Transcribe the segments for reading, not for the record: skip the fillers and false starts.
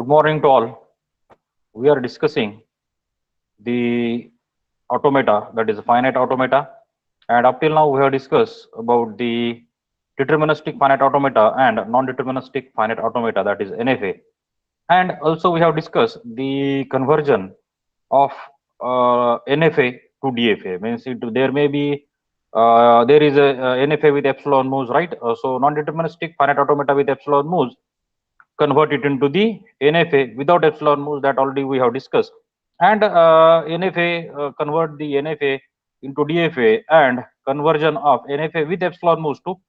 Good morning to all. We are discussing the automata, that is finite automata, and up till now we have discussed about the deterministic finite automata and non-deterministic finite automata, that is NFA. And also we have discussed the conversion of NFA to DFA. Means there may be there is a NFA with epsilon moves, right? So non-deterministic finite automata with epsilon moves convert it into the NFA without epsilon moves, that already we have discussed. And NFA convert the NFA into DFA, and conversion of NFA with epsilon moves to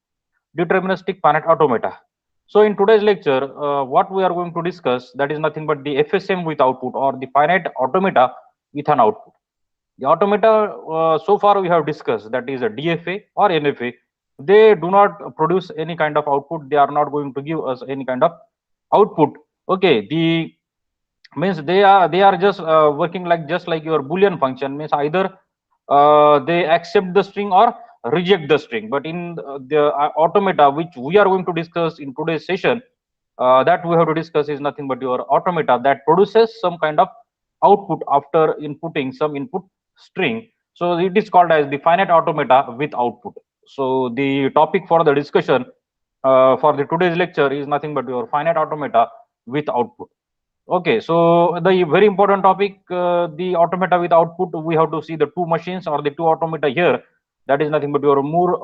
deterministic finite automata. So in today's lecture, what we are going to discuss, that is nothing but the FSM with output, or the finite automata with an output. The automata so far we have discussed, that is a DFA or NFA. They do not produce any kind of output. They are not going to give us any kind of output. Okay, the means they are just working like just like your boolean function. Means either they accept the string or reject the string. But in the automata which we are going to discuss in today's session, that we have to discuss is nothing but your automata that produces some kind of output after inputting some input string. So it is called as the finite automata with output. So the topic for the discussion for the today's lecture is nothing but your finite automata with output. Okay, so the very important topic, the automata with output, we have to see the two machines or the two automata here. That is nothing but your Moore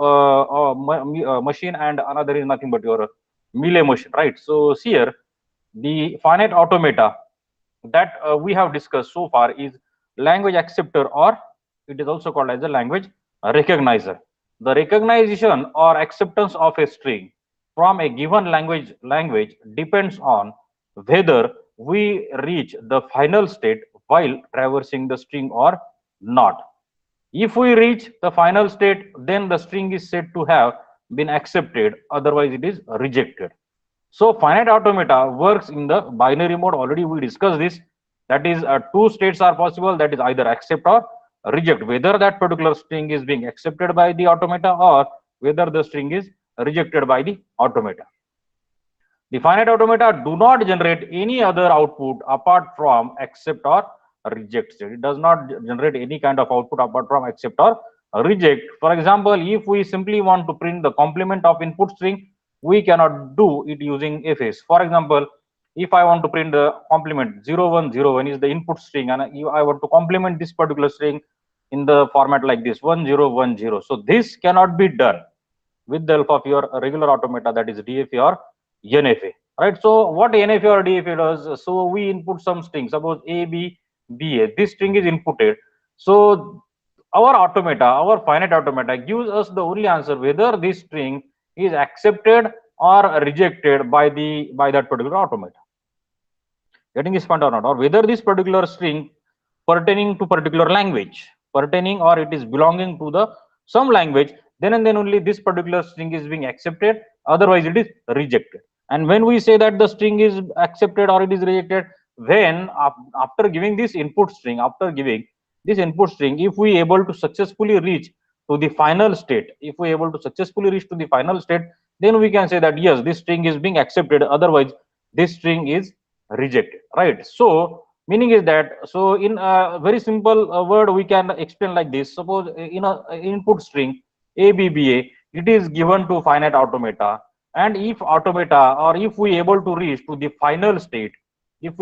machine, and another is nothing but your Mealy machine, right? So here, the finite automata that we have discussed so far is language acceptor, or it is also called as a language recognizer. The recognition or acceptance of a string from a given language depends on whether we reach the final state while traversing the string or not. If we reach the final state, then the string is said to have been accepted, otherwise it is rejected. So finite automata works in the binary mode. Already we discussed this. That is, two states are possible. That is either accept or reject, whether that particular string is being accepted by the automata or whether the string is rejected by the automata. The finite automata do not generate any other output apart from accept or reject state. It does not generate any kind of output apart from accept or reject. For example, if we simply want to print the complement of input string, we cannot do it using fs. For example, if I want to print the complement 0101 is the input string, and I want to complement this particular string in the format like this 1010. So this cannot be done with the help of your regular automata, that is DFA or NFA, right? So what NFA or DFA does, so we input some string, suppose A, B, BA. This string is inputted. So our automata, our finite automata gives us the only answer whether this string is accepted or rejected by that particular automata. Getting this point or not, or whether this particular string pertaining to particular language, pertaining or it is belonging to the some language, then and then only this particular string is being accepted, otherwise it is rejected. And when we say that the string is accepted or it is rejected, when after giving this input string, if we able to successfully reach to the final state, then we can say that yes, this string is being accepted, otherwise this string is rejected, right? So meaning is that, so in a very simple word we can explain like this. Suppose in a input string ABBA, it is given to finite automata, and if automata, or if we able to reach to the final state, of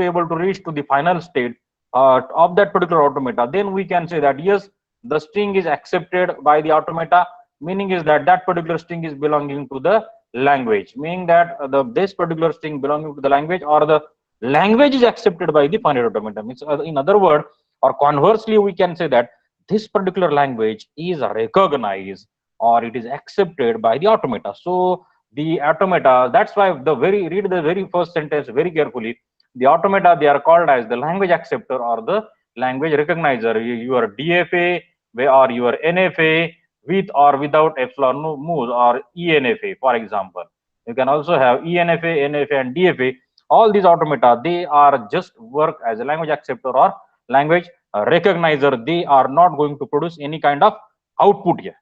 that particular automata, then we can say that yes, the string is accepted by the automata, meaning is that that particular string is belonging to the language, meaning that this particular string belonging to the language, or the language is accepted by the finite automata. Means in other word, or conversely, we can say that this particular language is recognized or it is accepted by the automata. So the automata, that's why read the very first sentence very carefully. The automata, they are called as the language acceptor or the language recognizer. Your DFA or your NFA with or without epsilon moves, or ENFA, for example. You can also have ENFA, NFA, and DFA. All these automata, they are just work as a language acceptor or language recognizer. They are not going to produce any kind of output here.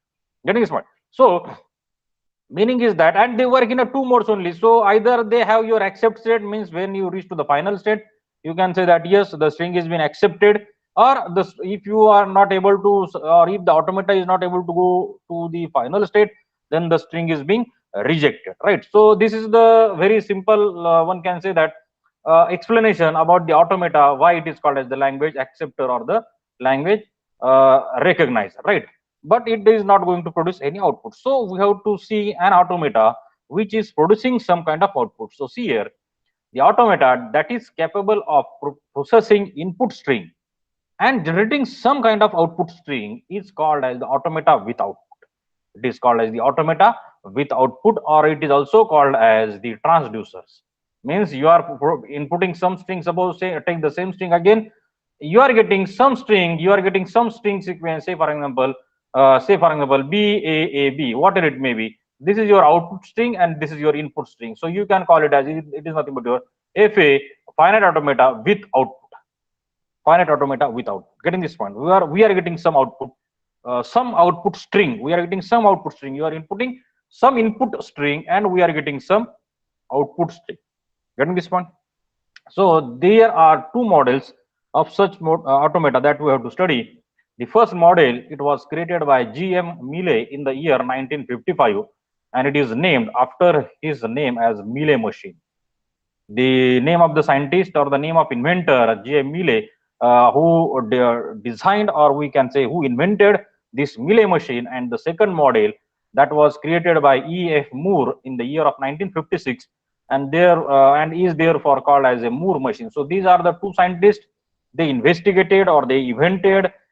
Getting this point? So Meaning is that, and they work in a two modes only. So either they have your accept state, means when you reach to the final state, you can say that yes, the string is been accepted, or if you are not able to, or if the automata is not able to go to the final state, then the string is being rejected, right? So this is the very simple, one can say that, explanation about the automata, why it is called as the language acceptor or the language recognizer, right? But it is not going to produce any output. So we have to see an automata which is producing some kind of output. So see here, the automata that is capable of processing input string and generating some kind of output string is called as the automata with output. It is called as the automata with output, or it is also called as the transducers. Means you are inputting some string, suppose say take the same string again, you are getting some string, sequence, say for example b a a b, whatever it may be. This is your output string and this is your input string. So you can call it as, it is nothing but your fa, finite automata with output. Finite automata with output. Getting this point? We are getting some output, some output string. We are getting some output string. You are inputting some input string, and we are getting some output string. Getting this point? So there are two models of such automata that we have to study. The first model, it was created by G.M. Mealy in the year 1955, and it is named after his name as Mealy machine. The name of the scientist or the name of inventor, G.M. Mealy, who designed, or we can say who invented this Mealy machine. And the second model that was created by E.F. Moore in the year of 1956, and is therefore called as a Moore machine. So these are the two scientists. They investigated, or they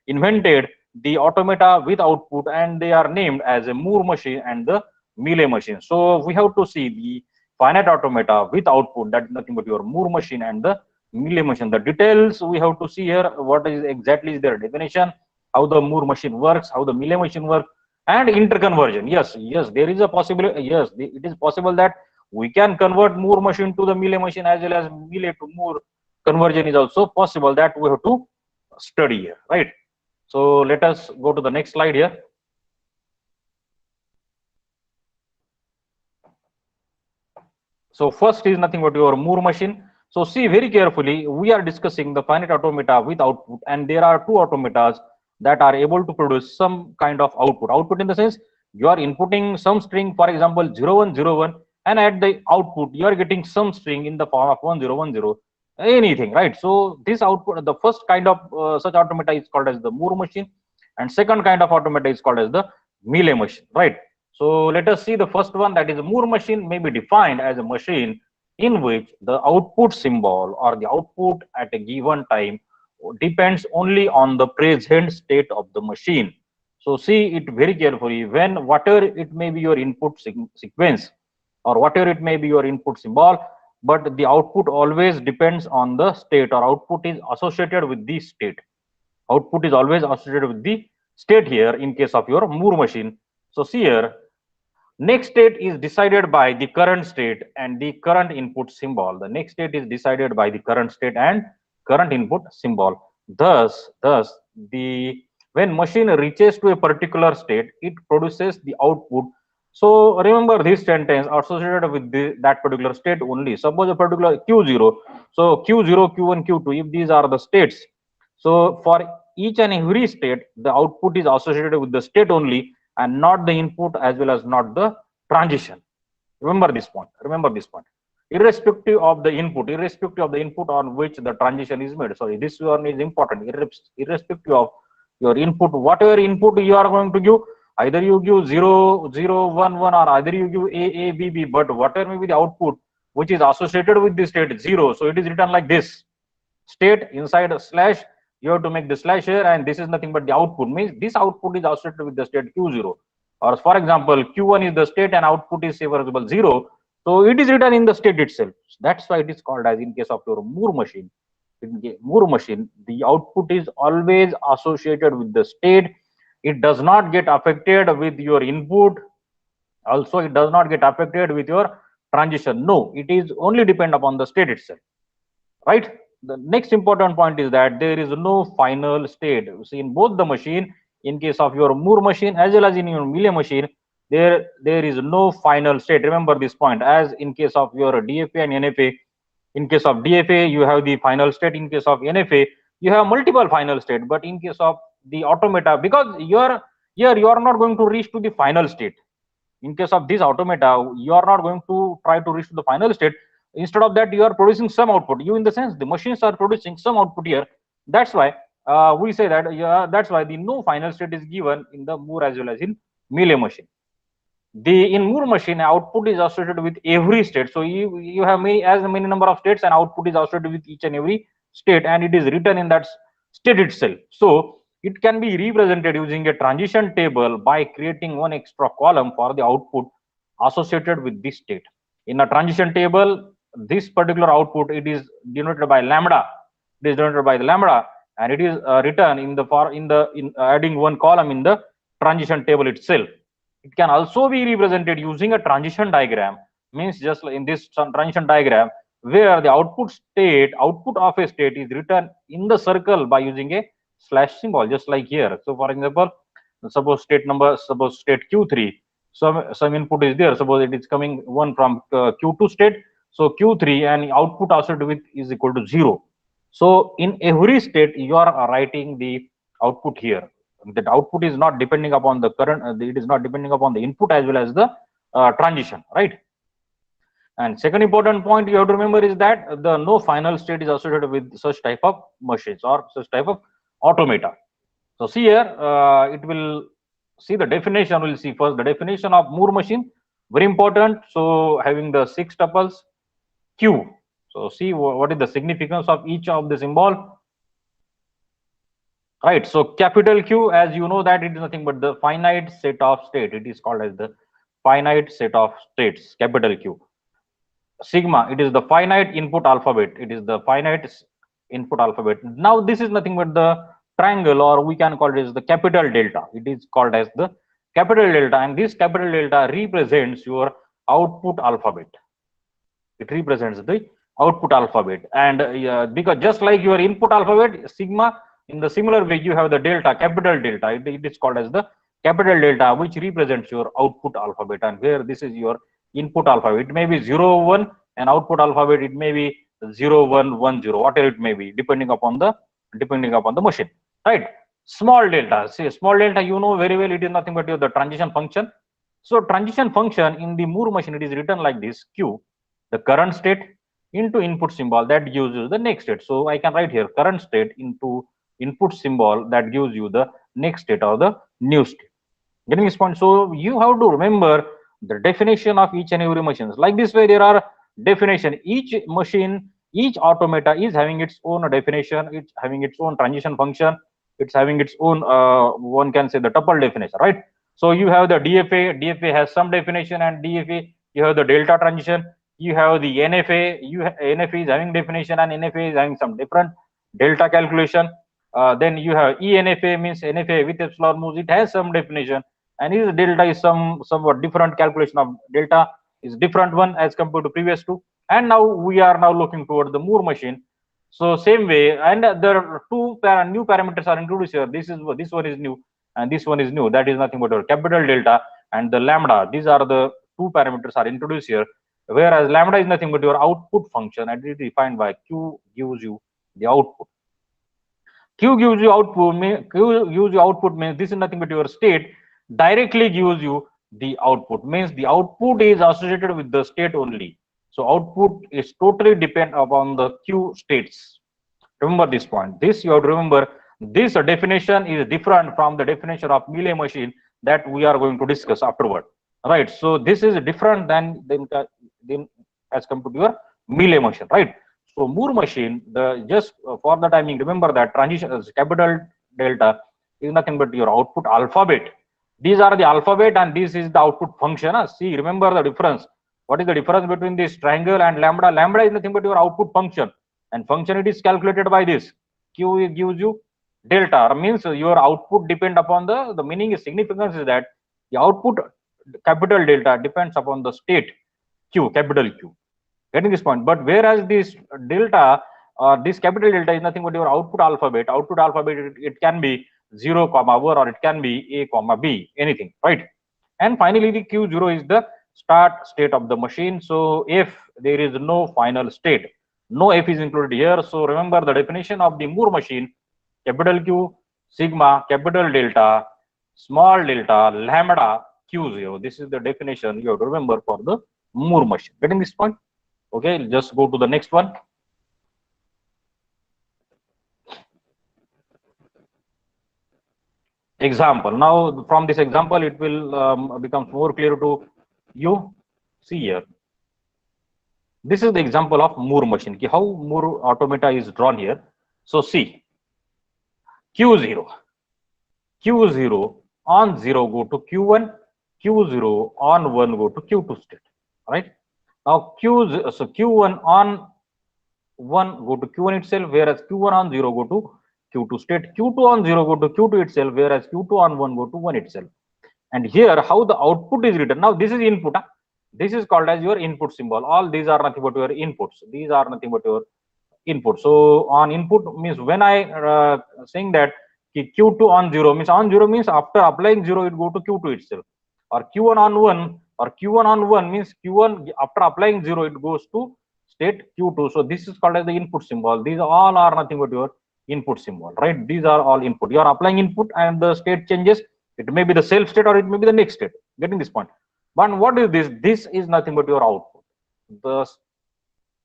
invented the automata with output, and they are named as a Moore machine and the Mealy machine. So we have to see the finite automata with output, that is nothing but your Moore machine and the Mealy machine. The details we have to see here, what is exactly their definition, how the Moore machine works, how the Mealy machine works, and interconversion. Yes, there is a possibility. Yes, it is possible that we can convert Moore machine to the Mealy machine, as well as Mealy to Moore. Conversion is also possible, that we have to study here, right? So let us go to the next slide here. So first is nothing but your Moore machine. So see very carefully, we are discussing the finite automata with output, and there are two automatas that are able to produce some kind of output. Output in the sense, you are inputting some string, for example 0101, and at the output you are getting some string in the form of 1010, anything, right? So this output, the first kind of such automata is called as the Moore machine, and second kind of automata is called as the Mealy machine, right? So let us see the first one, that is a Moore machine may be defined as a machine in which the output symbol or the output at a given time depends only on the present state of the machine. So see it very carefully, when whatever it may be your input sequence, or whatever it may be your input symbol, but the output always depends on the state, or output is associated with the state. Output is always associated with the state here in case of your Moore machine. So see here, next state is decided by the current state and the current input symbol. The next state is decided by the current state and current input symbol. Thus, the when machine reaches to a particular state, it produces the output. So remember this sentence associated with that particular state only. Suppose a particular Q0, so Q0, Q1, Q2, if these are the states, so for each and every state, the output is associated with the state only, and not the input, as well as not the transition. Remember this point. Irrespective of the input on which the transition is made. Sorry, this one is important. Irrespective of your input, whatever input you are going to give, either you give 0, 0, 1, 1, or either you give A, B, B, but whatever may be the output which is associated with the state 0, so it is written like this: state inside a slash, you have to make the slash here, and this is nothing but the output, means this output is associated with the state Q0. Or for example, Q1 is the state and output is, say for example 0, so it is written in the state itself. That's why it is called as, in case of your Moore machine, the output is always associated with the state. It does not get affected with your input. Also, it does not get affected with your transition. No, it is only depend upon the state itself, right? The next important point is that there is no final state. See, in both the machine, in case of your Moore machine as well as in your Mealy machine, there is no final state. Remember this point. As in case of your DFA and NFA, in case of DFA you have the final state, in case of NFA you have multiple final state. But in case of the automata, because you are not going to reach to the final state. In case of this automata, you are not going to try to reach to the final state. Instead of that, you are producing some output. You, in the sense, the machines are producing some output here. That's why we say that, yeah, that's why the no final state is given in the Moore as well as in Mealy machine. The in Moore machine, output is associated with every state. So you have many number of states, and output is associated with each and every state, and it is written in that state itself. So it can be represented using a transition table by creating one extra column for the output associated with this state. In a transition table, this particular output, it is denoted by lambda. It is denoted by the lambda, and it is written in adding one column in the transition table itself. It can also be represented using a transition diagram. Means just in this transition diagram, where the output of a state is written in the circle by using a slash symbol, just like here. So for example, suppose state Q3, some input is there. Suppose it is coming one from Q2 state. So Q3 and output associated with is equal to 0. So in every state you are writing the output here. That output is not depending upon the current, it is not depending upon the input as well as the transition, right? And second important point you have to remember is that the no final state is associated with such type of machines or such type of automata. So see here, it will see the definition. We'll see first the definition of Moore machine, very important. So having the 6 tuples Q. So see what is the significance of each of the symbol. Right, so capital Q, as you know, that it is nothing but the finite set of state. It is called as the finite set of states, capital Q. Sigma, it is the finite input alphabet. It is the finite input alphabet. Now this is nothing but the triangle, or we can call it as the capital delta. It is called as the capital delta, and this capital delta represents your output alphabet. It represents the output alphabet, and because just like your input alphabet sigma, in the similar way you have the delta, capital delta. It is called as the capital delta, which represents your output alphabet, and where this is your input alphabet. It may be 0 1, and output alphabet it may be 0 1 1 0, whatever it may be, depending upon the machine, right? Small delta, see small delta, you know very well, it is nothing but the transition function. So transition function in the Moore machine, it is written like this: Q, the current state, into input symbol that gives you the next state. So I can write here current state into input symbol that gives you the next state or the new state. Getting this point? So you have to remember the definition of each and every machine. Like this way, there are definition. Each machine, each automata is having its own definition. It's having its own transition function. It's having its own, one can say, the tuple definition, right? So you have the DFA. DFA has some definition, and DFA you have the delta transition. You have the NFA. NFA is having definition, and NFA is having some different delta calculation. Then you have ENFA, means NFA with epsilon moves. It has some definition, and is delta is somewhat different calculation of delta is different one as compared to previous two. And now we are now looking toward the Moore machine. So same way, and there are two new parameters are introduced here. This one is new, and this one is new. That is nothing but our capital delta and the lambda. These are the two parameters are introduced here. Whereas lambda is nothing but your output function, and it is defined by Q gives you the output. Q gives you output. Means this is nothing but your state directly gives you the output. Means the output is associated with the state only. So output is totally depend upon the Q states. Remember this point. This you have to remember. This definition is different from the definition of Mealy machine that we are going to discuss afterward. Right. So this is different than as compared to your Mealy machine. Right. So Moore machine, just for the timing, remember that transition capital delta is nothing but your output alphabet. These are the alphabet, and this is the output function. See, remember the difference. What is the difference between this triangle and lambda? Lambda is nothing but your output function, and function it is calculated by this. Q gives you delta, means your output depend upon the meaning is significance is that the output capital delta depends upon the state Q, capital Q. Getting this point? But whereas this delta, this capital delta is nothing but your output alphabet. Output alphabet, it can be 0, 1, or it can be A, B, anything, right? And finally, the Q0 is the start state of the machine. So if there is no final state, no F is included here. So remember the definition of the Moore machine: capital Q, sigma, capital delta, small delta, lambda, Q0. This is the definition you have to remember for the Moore machine. Getting this point? Okay, just go to the next one. Example. Now from this example, it will become more clear to you. See here. This is the example of Moore machine. How Moore automata is drawn here. So see, Q0. Q0 on 0 go to Q1, Q0 on 1 go to Q2 state, right? Now so Q1 on 1 go to Q1 itself, whereas Q1 on 0 go to Q2 state, Q2 on 0 go to Q2 itself, whereas Q2 on 1 go to 1 itself. And here how the output is written. Now this is input. This is called as your input symbol. All these are nothing but your inputs. These are nothing but your input. So on input means when I saying that Q2 on 0 means after applying 0 it go to Q2 itself, or Q1 on 1 or Q1 on 1 means Q1 after applying 0 it goes to state Q2. So this is called as the input symbol. These all are nothing but your input symbol, right? These are all input. You are applying input and the state changes. It may be the self state or it may be the next state. Getting this point? But what is this? This is nothing but your output. The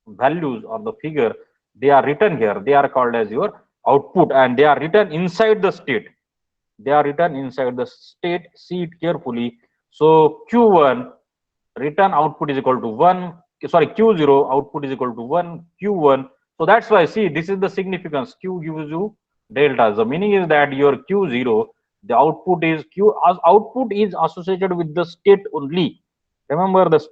values or the figure they are written here, they are called as your output, and they are written inside the state. They are written inside the state. See it carefully. So Q1 return output is equal to 1. Sorry, Q0 output is equal to 1. Q1. So that's why, see, this is the significance. Q gives you delta. The meaning is that your Q0, the output is Q, as output is associated with the state only. Remember the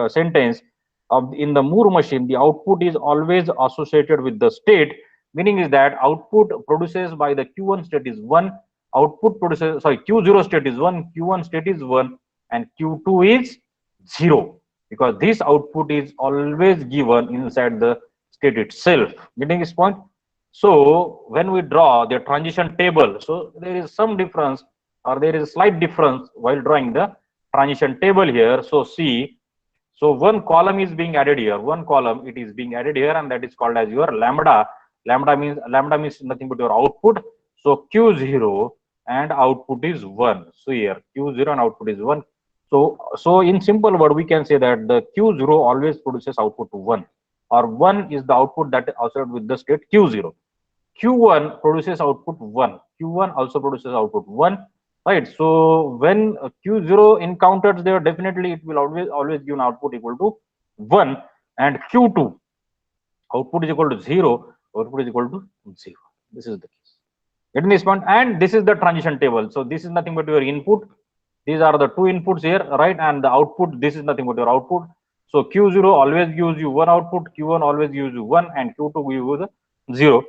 sentence of in the Moore machine, the output is always associated with the state. Meaning is that output produces by the Q1 state is 1, output produces, sorry, Q0 state is 1, Q1 state is 1, and Q2 is 0, because this output is always given inside the state itself. Getting this point? So when we draw the transition table, so there is some difference, or there is a slight difference while drawing the transition table here. So see, so one column is being added here, one column it is being added here, and that is called as your lambda. Lambda means nothing but your output. So Q0 and output is 1. So here Q0 and output is 1. So in simple word we can say that the Q0 always produces output to 1, or 1 is the output that is associated with the state Q0. Q1 produces output 1. Q1 also produces output 1. Right. So when Q0 encounters there, definitely it will always give an output equal to 1, and Q2 output is equal to 0, output is equal to 0. This is the case. Getting this point? And this is the transition table. So this is nothing but your input. These are the two inputs here, right? And the output, this is nothing but your output. So Q0 always gives you 1 output, Q1 always gives you 1, and Q2 gives you the 0.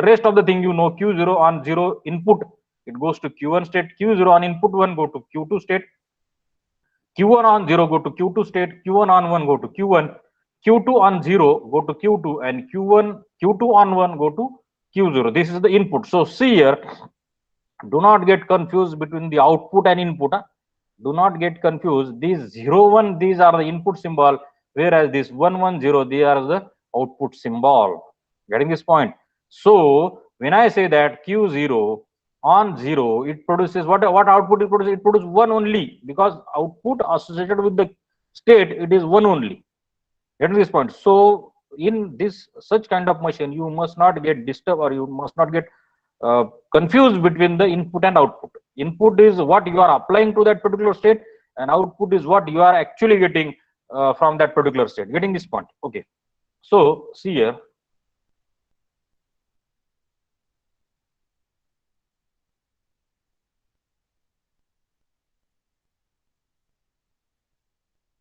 Rest of the thing you know, Q0 on 0 input, it goes to Q1 state, Q0 on input 1 go to Q2 state, Q1 on 0 go to Q2 state, Q1 on 1 go to Q1, Q2 on 0 go to Q2, and Q2 on 1 go to Q0. This is the input. So see here, do not get confused between the output and input. Do not get confused. These 0, 1, these are the input symbol, whereas this 1, 1, 0, they are the output symbol. Getting this point? So when I say that Q0 on 0, it produces what output it produces? It produces 1 only, because output associated with the state, it is 1 only. Getting this point? So in this such kind of machine, you must not get disturbed, or you must not get confused between the input and output. Input is what you are applying to that particular state, and output is what you are actually getting from that particular state. Getting this point? Okay. So see here.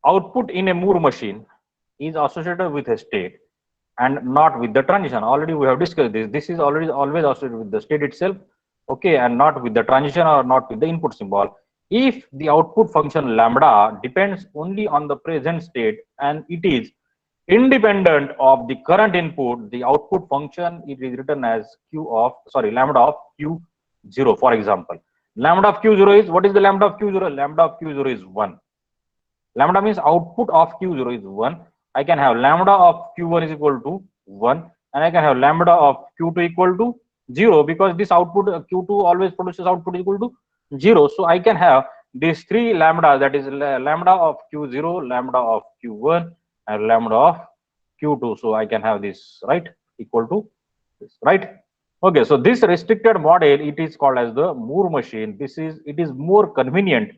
Output in a Moore machine is associated with a state and not with the transition. Already we have discussed this. This is always associated with the state itself, okay, and not with the transition or not with the input symbol. If the output function lambda depends only on the present state and it is independent of the current input, the output function it is written as lambda of Q0, for example. Lambda of Q0 is, what is the lambda of Q0? Lambda of Q0 is 1. Lambda means output of Q0 is 1. I can have lambda of Q1 is equal to 1, and I can have lambda of Q2 equal to 0, because this output Q2 always produces output equal to 0. So I can have these three lambda, that is lambda of Q0, lambda of Q1, and lambda of Q2. So I can have this, right, equal to this, right? Okay, so this restricted model, it is called as the Moore machine. It is more convenient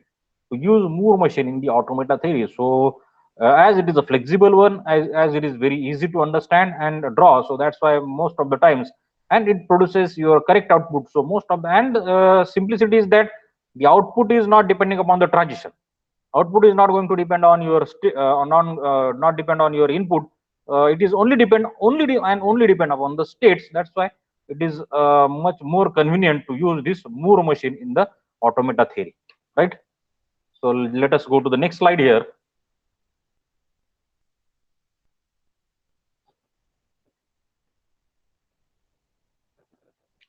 to use Moore machine in the automata theory. So as it is a flexible one, as it is very easy to understand and draw, so that's why most of the times, and it produces your correct output. So most of the, and simplicity is that the output is not depending upon the transition. Output is not going to depend on your not depend on your input. It is only depend upon the states. That's why it is much more convenient to use this Moore machine in the automata theory, right? So let us go to the next slide here.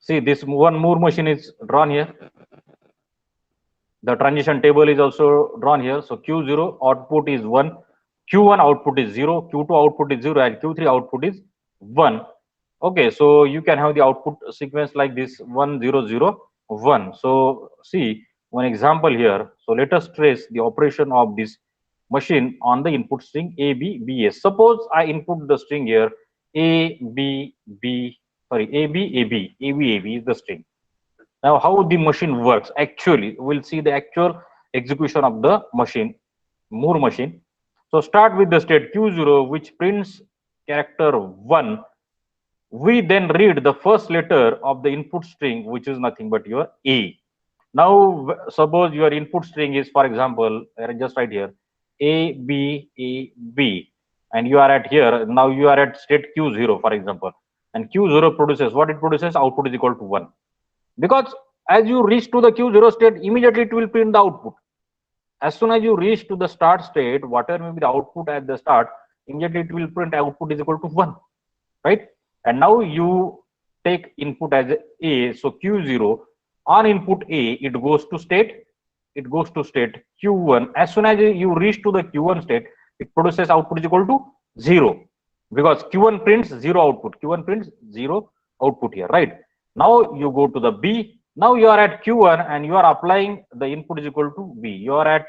See, this one Moore machine is drawn here. The transition table is also drawn here. So Q0 output is 1, Q1 output is 0, Q2 output is 0, and Q3 output is 1. Okay, so you can have the output sequence like this, 1 0 0 1. So see one example here. So let us trace the operation of this machine on the input string A B B A. Suppose I input the string here A B B, sorry, A B A B, A B A B is the string. Now how the machine works actually, we'll see the actual execution of the machine, Moore machine. So start with the state Q0, which prints character 1. We then read the first letter of the input string, which is nothing but your A. Now suppose your input string is, for example, just right here, A B A B, and you are at here, now you are at state Q0, for example, and Q0 produces what it produces, output is equal to 1, because as you reach to the Q0 state, immediately it will print the output. As soon as you reach to the start state, whatever may be the output at the start, immediately it will print output is equal to 1, right? And now you take input as A, so Q0, on input A, it goes to state Q1. As soon as you reach to the Q1 state, it produces output is equal to 0, because Q1 prints 0 output, Q1 prints 0 output here, right? Now you go to the B. Now you are at Q1 and you are applying the input is equal to B. You are at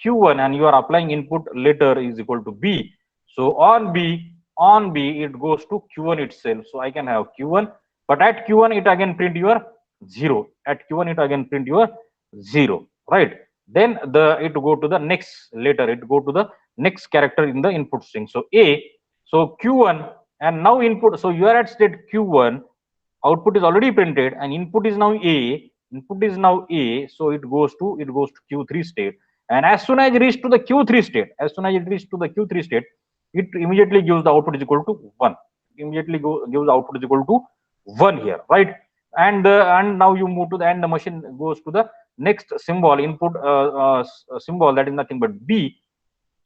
Q1 and you are applying input letter is equal to B. So on B it goes to Q1 itself. So I can have Q1, but at Q1 it again print your 0. At Q1 it again print your 0, right? Then it go to the next letter, it go to the next character in the input string. So A, so Q1, and now input, so you are at state Q1, output is already printed, and input is now A, so it goes to Q3 state. And as soon as it reaches to the Q3 state, it immediately gives the output is equal to 1. Immediately gives output is equal to 1 here, right? And now you move to the end, the machine goes to the next symbol, input symbol, that is nothing but B.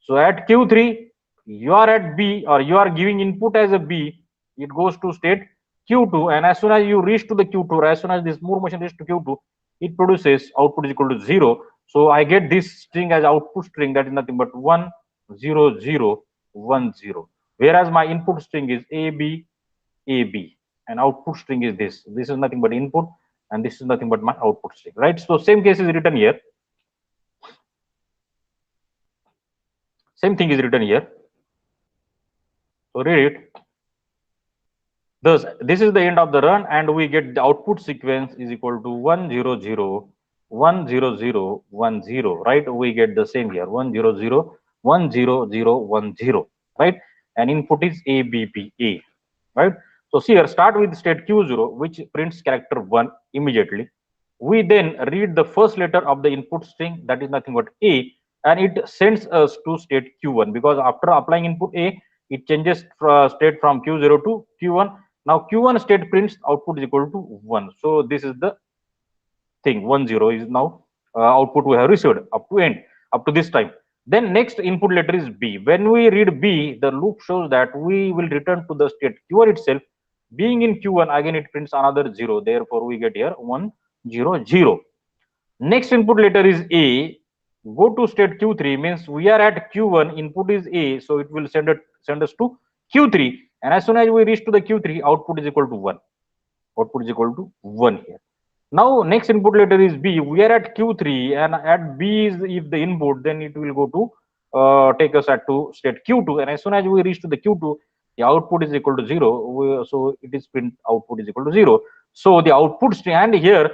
So at Q3, you are at B, or you are giving input as a B, it goes to state Q2, and as soon as you reach to the Q2, or as soon as this Moore machine reaches to Q2, it produces output is equal to 0. So I get this string as output string, that is nothing but 1 0 0 1 0. Whereas my input string is AB AB, and output string is this. This is nothing but input, and this is nothing but my output string, right? So same case is written here. Same thing is written here. So read it. Thus, this is the end of the run, and we get the output sequence is equal to 1 0 0 1 0 0 1 0, right? We get the same here, 1 0 0 1 0 0 1 0, right? And input is A B B A, right? So here start with state Q0, which prints character 1 immediately. We then read the first letter of the input string, that is nothing but A, and it sends us to state Q1, because after applying input A, it changes state from Q0 to Q1. Now Q1 state prints output is equal to 1. So this is the thing, 1 0 is now output we have received up to end, up to this time. Then next input letter is B. When we read B, the loop shows that we will return to the state Q1 itself. Being in Q1, again it prints another 0. Therefore we get here 1 0 0. Next input letter is A. Go to state Q3 means we are at Q1. Input is A, so it will send us to Q3. And as soon as we reach to the Q3, output is equal to 1. Output is equal to 1 here. Now next input letter is B. We are at Q3, and at B is if the input, then it will go to take us at to state Q2. And as soon as we reach to the Q2, the output is equal to 0. So it is print output is equal to 0. So the output string, and here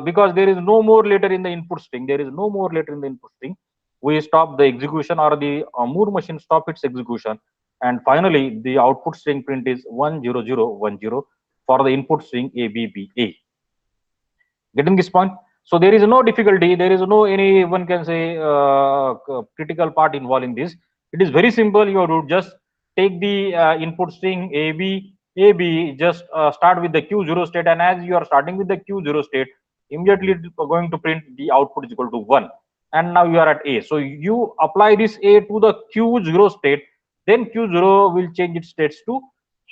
because there is no more letter in the input string, there is no more letter in the input string, we stop the execution, or the Moore machine stop its execution, and finally the output string print is 10010 for the input string ABBA. Getting this point? So there is no difficulty, there is no any one can say critical part involving this. It is very simple. You have to just take the input string AB, just start with the Q0 state, and as you are starting with the Q0 state, immediately it is going to print the output is equal to 1, and now you are at A. So you apply this A to the Q0 state, then Q0 will change its states to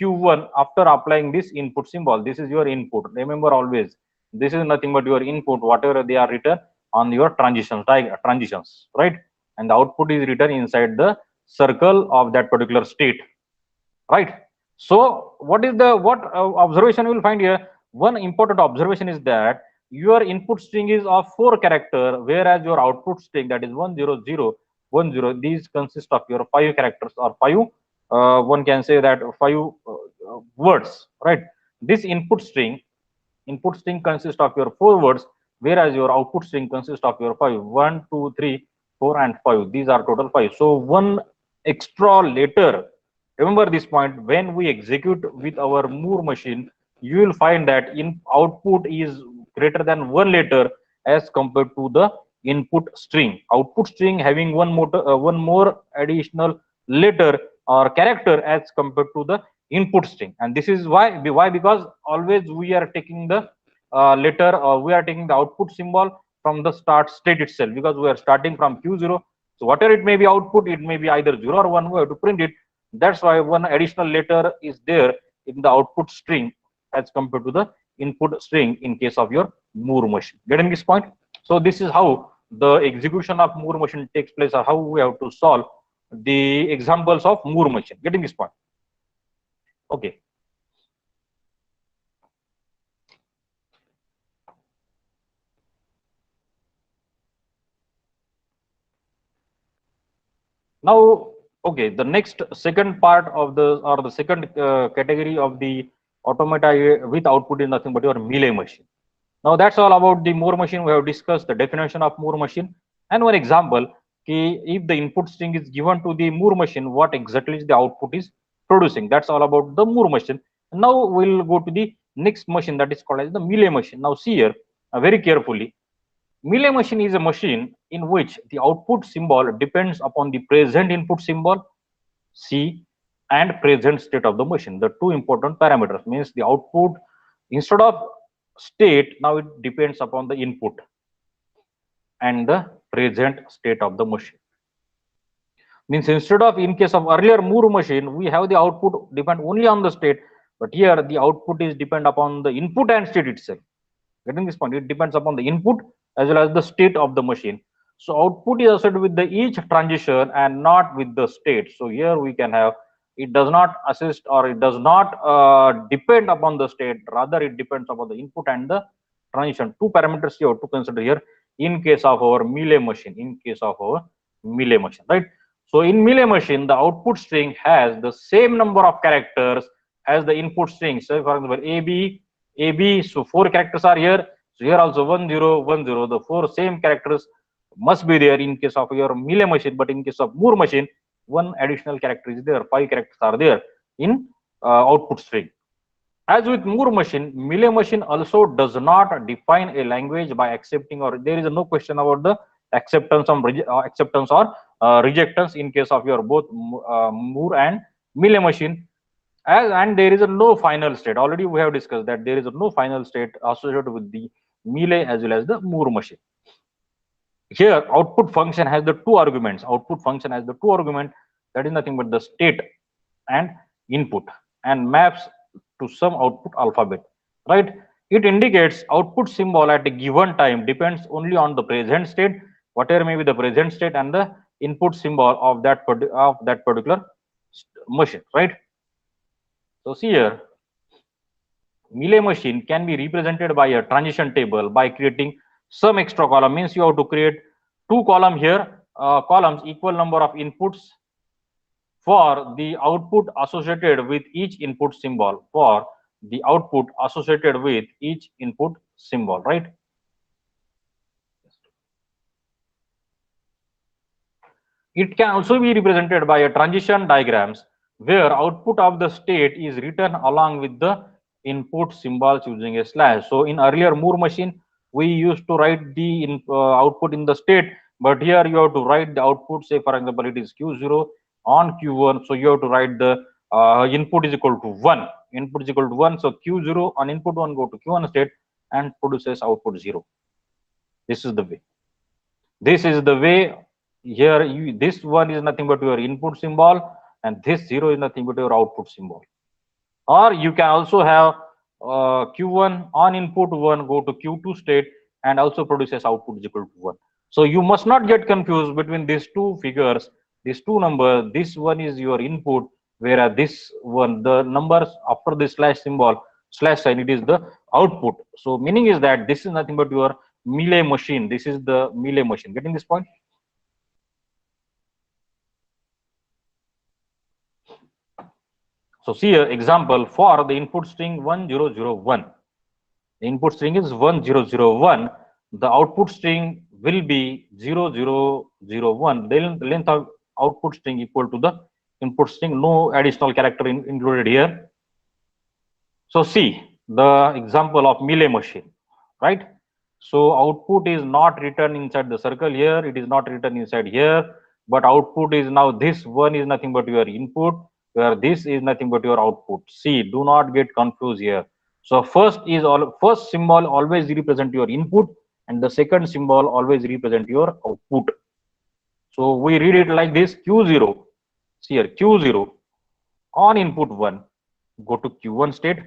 Q1 after applying this input symbol. This is your input. Remember always, this is nothing but your input, whatever they are written on your transitions, right? And the output is written inside the circle of that particular state, right? So what is the observation you will find here? One important observation is that your input string is of 4 character, whereas your output string, that is 10010, these consist of your 5 characters, or 5 one can say that 5 words, right? This input string consists of your 4 words, whereas your output string consists of your 5. 1, 2, 3, 4, and 5. These are total 5. So one extra letter. Remember this point. When we execute with our Moore machine, you will find that in output is greater than 1 letter as compared to the input string. Output string having one more additional letter or character as compared to the input string. And this is why because always we are taking the letter, or we are taking the output symbol from the start state itself, because we are starting from Q0. So whatever it may be output, it may be either 0 or 1, we have to print it. That's why one additional letter is there in the output string as compared to the input string in case of your Moore machine. Getting this point? So this is how the execution of Moore machine takes place, or how we have to solve the examples of Moore machine. Getting this point? Okay. Now, okay, the next second part of the second category of the automata with output is nothing but your Mealy machine. Now that's all about the Moore machine. We have discussed the definition of Moore machine and one example. If the input string is given to the Moore machine, what exactly is the output is producing? That's all about the Moore machine. Now we'll go to the next machine, that is called as the Mealy machine. Now see here very carefully. Mealy machine is a machine in which the output symbol depends upon the present input symbol C and present state of the machine. The two important parameters means the output, instead of state, now it depends upon the input and the present state of the machine. Means instead of, in case of earlier Moore machine, we have the output depend only on the state, but here the output is depend upon the input and state itself. Getting this point? It depends upon the input as well as the state of the machine. So output is associated with the each transition and not with the state. So here we can have, it does not assist, or it does not depend upon the state, rather it depends upon the input and the transition. Two parameters you have to consider here in case of our Mealy machine, right? So in Mealy machine, the output string has the same number of characters as the input string. So for example, AB, so 4 characters are here. So here also 1010, the 4 same characters must be there in case of your Mealy machine, but in case of Moore machine, one additional character is there, 5 characters are there in output string. As with Moore machine, Mealy machine also does not define a language by accepting, or there is no question about the acceptance or rejectance in case of your both Moore and Mealy machine. And there is no final state. Already we have discussed that there is no final state associated with the Mealy as well as the Moore machine. Here output function has the 2 arguments. That is nothing but the state and input, and maps to some output alphabet, right? It indicates output symbol at a given time depends only on the present state, whatever may be the present state, and the input symbol of that particular machine, right? So see here, Mealy machine can be represented by a transition table by creating some extra column. Means you have to create two column here, columns equal number of inputs for the output associated with each input symbol, for the output associated with each input symbol, right? It can also be represented by a transition diagrams where output of the state is written along with the input symbols using a slash. So in earlier Moore machine, we used to write the output in the state, but here you have to write the output. Say for example, it is Q0 on Q1, so you have to write the input is equal to 1. Input is equal to 1, so Q0 on input 1 go to Q1 state and produces output 0. This is the way. This is the way. Here this one is nothing but your input symbol, and this 0 is nothing but your output symbol. Or you can also have Q1 on input 1 go to Q2 state and also produces output is equal to 1. So you must not get confused between these two figures, these two numbers. This one is your input, whereas this one, the numbers after the slash symbol, slash sign, it is the output. So meaning is that this is nothing but your Mealy machine. This is the Mealy machine. Getting this point? So see here example for the input string 1001. The input string is 1001. The output string will be 0001. The length of output string equal to the input string. No additional character included here. So see the example of Mealy machine, right? So output is not written inside the circle here. It is not written inside here, but output is now this one is nothing but your input, where this is nothing but your output. See, do not get confused here. So first symbol always represent your input, and the second symbol always represent your output. So we read it like this: Q0. See here, Q0 on input 1 go to Q1 state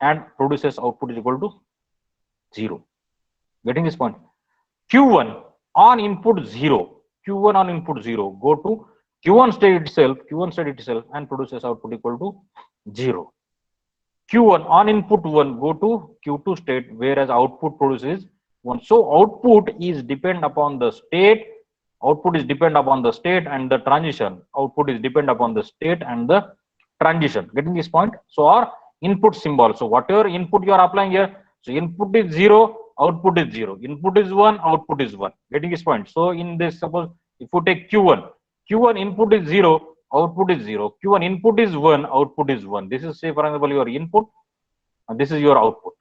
and produces output is equal to 0. Getting this point? Q1 on input 0, Q1 on input 0 go to Q1 state itself and produces output equal to 0. Q1 on input 1 go to Q2 state, whereas output produces 1. So output is depend upon the state, output is depend upon the state and the transition. Output is depend upon the state and the transition. Getting this point? So our input symbol. So whatever input you are applying here, so input is 0, output is 0. Input is 1, output is 1. Getting this point? So in this, suppose if you take Q1, Q1 input is 0, output is 0. Q1 input is 1, output is 1. This is, say for example, your input and this is your output.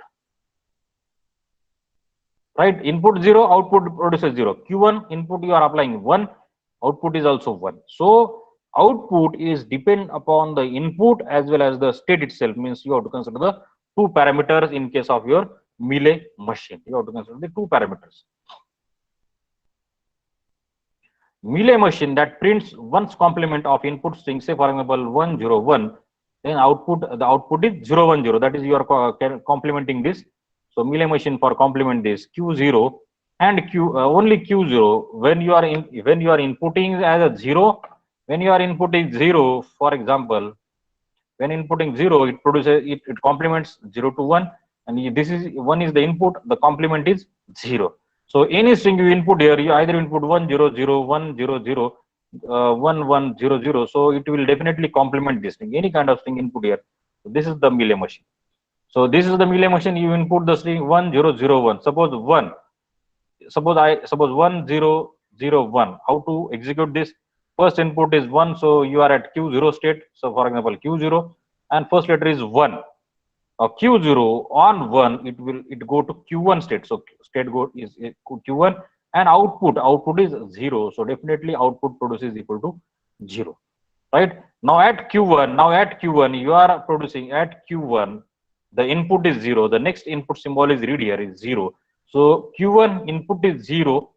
Right? Input 0, output produces 0. Q1 input you are applying 1, output is also 1. So output is depend upon the input as well as the state itself. Means you have to consider the two parameters in case of your Mealy machine. You have to consider the two parameters. Mealy machine that prints one's complement of input string, say for example 101, then the output is 010. That is you are complementing this. So Mealy machine for complement this Q0 and only Q0 when you are inputting as a 0. When you are inputting 0, for example, when inputting 0, it produces it complements 0 to 1, and this is 1 is the input, the complement is 0. So any string you input here, you either input 100, 100, 1100. So it will definitely complement this string. Any kind of string input here. So this is the Mealy machine. So this is the Mealy machine. You input the string 1001. Suppose 1. Suppose 1001. How to execute this? First input is 1, so you are at Q0 state. So for example, Q0 and first letter is 1. Q0 on 1, it go to Q1 state. So state go is Q1 and output is 0. So definitely output produces equal to 0. Right? Now at Q1 you are producing at Q1, the input is 0. The next input symbol is read here is 0. So Q1 input is 0.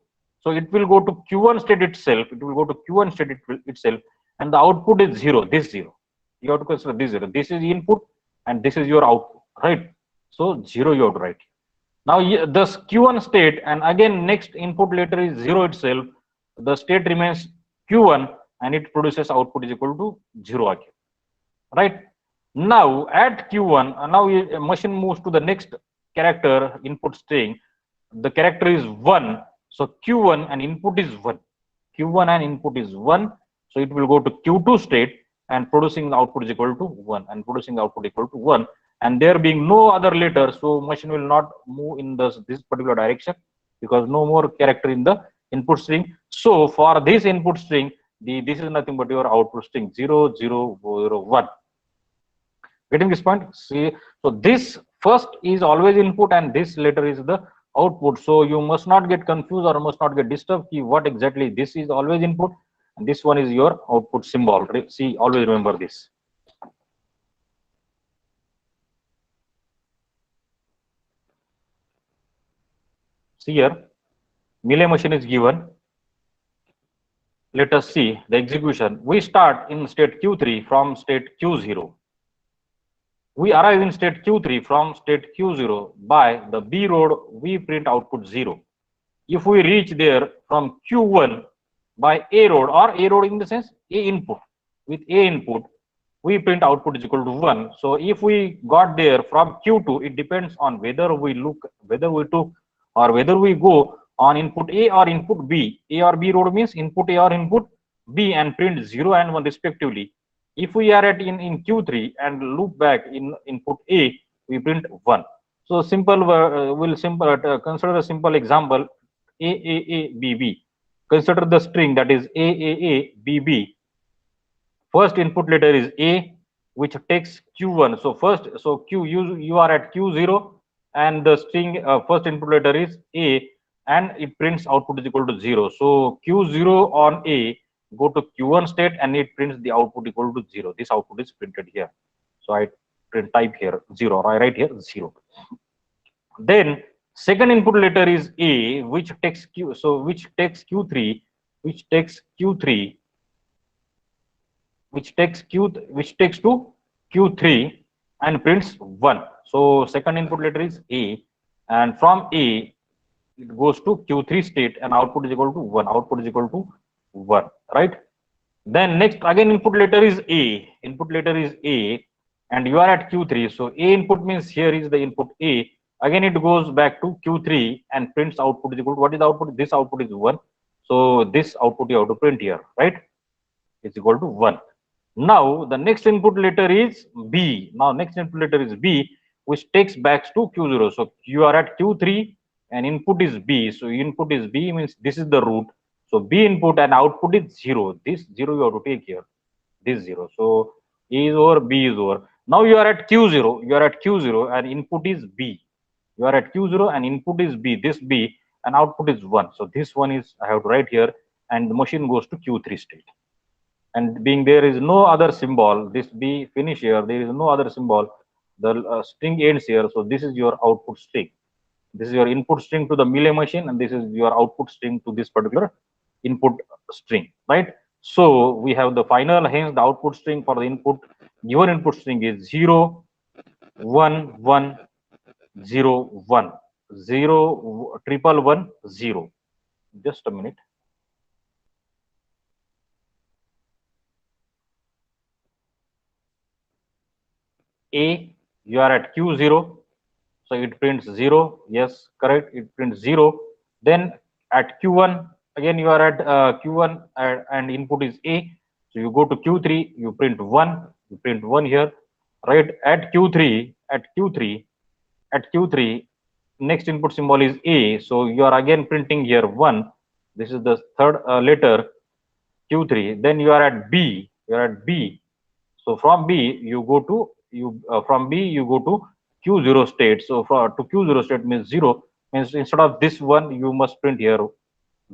So it will go to Q1 state itself. It will go to Q1 state itself, and the output is 0. This 0. You have to consider this 0. This is input, and this is your output, right? So 0 you have to write. Now this Q1 state, and again next input letter is 0 itself. The state remains Q1 and it produces output is equal to 0 again. Right? Now at Q1, now machine moves to the next character input string. The character is 1. So Q1 and input is 1. Q1 and input is 1. So it will go to Q2 state and producing the output is equal to 1 and producing the output equal to 1. And there being no other letter, so machine will not move in this particular direction because no more character in the input string. So for this input string, this is nothing but your output string 0, 0, 0, 1. Getting this point? See, so this first is always input and this later is the output. So you must not get confused or must not get disturbed. What exactly this is always input and this one is your output symbol. See, always remember this. See here, Mealy machine is given. Let us see the execution. We start in state Q3 from state Q0. We arrive in state Q3 from state Q0 by the B road, we print output 0. If we reach there from Q1 by A road, or A road in the sense A input, with A input, we print output is equal to 1. So if we got there from Q2, it depends on whether we took or whether we go on input A or input B. A or B road means input A or input B and print 0 and 1 respectively. If we are at in Q3 and loop back in input A, we print 1. So simple, consider a simple example, AAABB. Consider the string that is AAABB. First input letter is A, which takes Q1. So you are at Q0 and the string first input letter is A and it prints output is equal to 0. So Q0 on A go to Q1 state and it prints the output equal to 0. This output is printed here. So I type here 0 or I write here 0. Then second input letter is A, which takes Q. So which takes Q3, which takes Q3, which takes to Q3 and prints 1. So second input letter is A, and from A it goes to Q3 state and output is equal to 1. Output is equal to 1, right? Then next again input letter is A. Input letter is A, and you are at Q3. So A input means here is the input A. Again it goes back to Q3 and prints output is equal to, what is the output? This output is 1. So this output you have to print here, right? It's equal to 1. Now the next input letter is B. Now next input letter is B, which takes back to Q0. So you are at Q3 and input is B. So input is B means this is the root. So B input and output is 0. This 0 you have to take here. This 0. So A is over, B is over. Now you are at Q0. You are at Q0 and input is B. You are at Q0 and input is B. This B and output is 1. So this one is I have to write here and the machine goes to Q3 state. And being there is no other symbol, this B finish here, there is no other symbol, the string ends here. So this is your output string. This is your input string to the Mealy machine and this is your output string to this particular input string, right? So we have the final, hence the output string for the input, given input string is 0, 1, 1, 0, 1, 0, 111, 0. Just a minute. A, you are at Q0, so it prints 0. Yes, correct, it prints 0. Then at Q1, again you are at Q1 and input is A. So you go to Q3, you print 1, you print 1 here, right? At Q3, next input symbol is A. So you are again printing here 1. This is the third letter, Q3. Then you are at B, So from B, you go to from B you go to Q0 state. So to Q0 state means 0, means instead of this one you must print here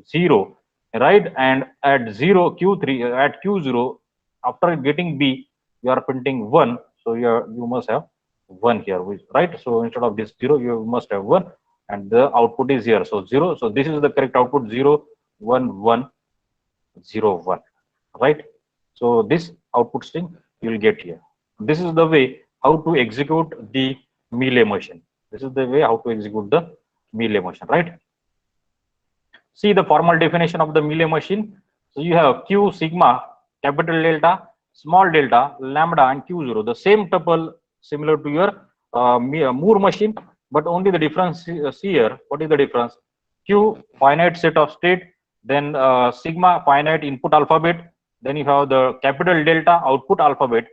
0, right? And at 0 Q3 at Q0 after getting B you are printing 1. So you must have 1 here, right? So instead of this 0 you must have 1 and the output is here. So 0. So this is the correct output, 0, 1, 1, 0, 1, right? So this output string you will get here. This is the way how to execute the Mealy machine. This is the way how to execute the Mealy machine, right? See the formal definition of the Mealy machine. So you have Q sigma, capital delta, small delta, lambda, and Q0. The same tuple similar to your Moore machine, but only the difference is here. What is the difference? Q finite set of state, then sigma finite input alphabet, then you have the capital delta output alphabet.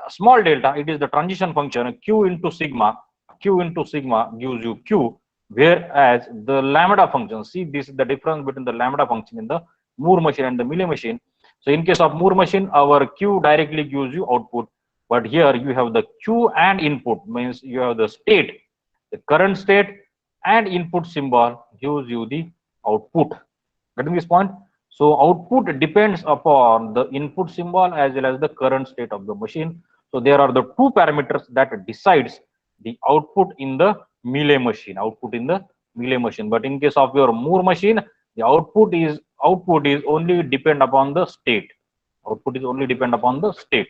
Small delta, it is the transition function. Q into sigma gives you Q, whereas the lambda function, see, this is the difference between the lambda function in the Moore machine and the Mealy machine. So in case of Moore machine, our Q directly gives you output, but here you have the Q and input, means you have the state, the current state, and input symbol gives you the output. Getting this point? So output depends upon the input symbol as well as the current state of the machine. So there are the two parameters that decides the output in the Mealy machine. But in case of your Moore machine, the output is only depend upon the state. Output is only depend upon the state.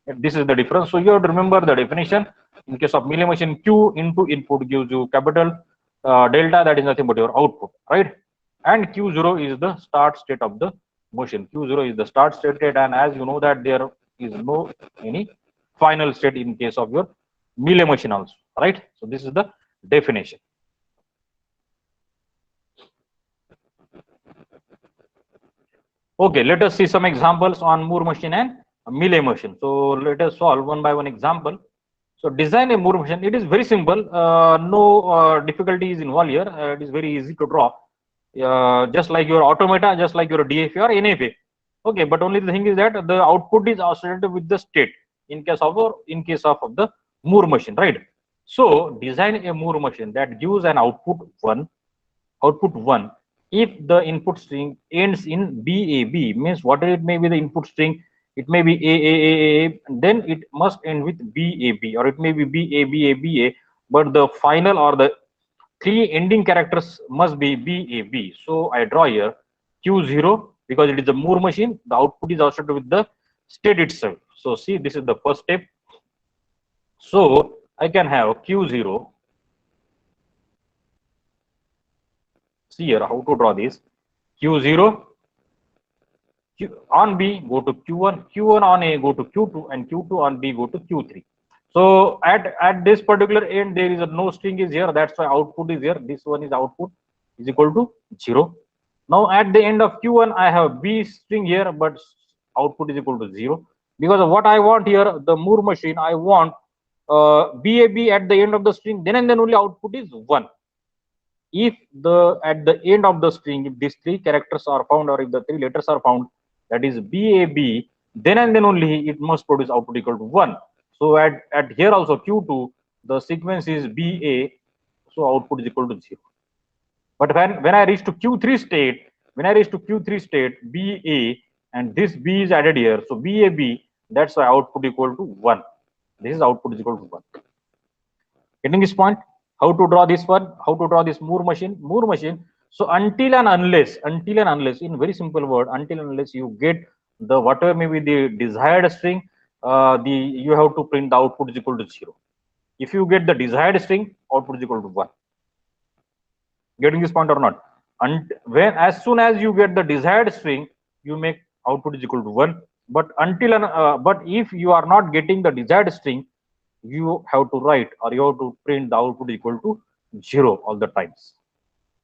This is the difference. So you have to remember the definition. In case of Mealy machine, Q into input gives you capital delta, that is nothing but your output, right? And Q0 is the start state of the motion. Q0 is the start state, and as you know that there is no any final state in case of your Mealy machine also, right? So this is the definition. Okay, let us see some examples on Moore machine and Mealy machine. So let us solve one by one example. So design a Moore machine. It is very simple. No difficulties involved here. It is very easy to draw. Just like your automata, just like your DFA or NFA. Okay, but only the thing is that the output is associated with the state in case of the Moore machine, right? So design a Moore machine that gives an output one. If the input string ends in BAB, means whatever it may be the input string, it may be A, then it must end with BAB, or it may be BA, but the final or the three ending characters must be BAB. So I draw here Q0 because it is a Moore machine. The output is associated with the state itself. So see, this is the first step. So I can have Q0. See here how to draw this. Q0 on B go to Q1, Q1 on A go to Q2, and Q2 on B go to Q3. So at this particular end there is a no string is here, that's why output is here. This one is output is equal to 0. Now at the end of Q1 I have B string here, but output is equal to 0, because of what I want here, the Moore machine, I want BAB at the end of the string, then and then only output is 1. If at the end of the string, if these three characters are found, or if the three letters are found, that is BAB, then and then only it must produce output equal to 1. So at here also Q2, the sequence is BA, so output is equal to 0. But when I reach to Q3 state, BA and this B is added here, so BAB, that's why output equal to 1. This is output is equal to 1. Getting this point? How to draw this one? How to draw this Moore machine? So until and unless, in very simple word, until and unless you get the whatever may be the desired string, you have to print the output is equal to 0. If you get the desired string, output is equal to 1. Getting this point or not? And as soon as you get the desired string, you make output is equal to 1. But if you are not getting the desired string, you have to write, or you have to print the output equal to 0 all the times.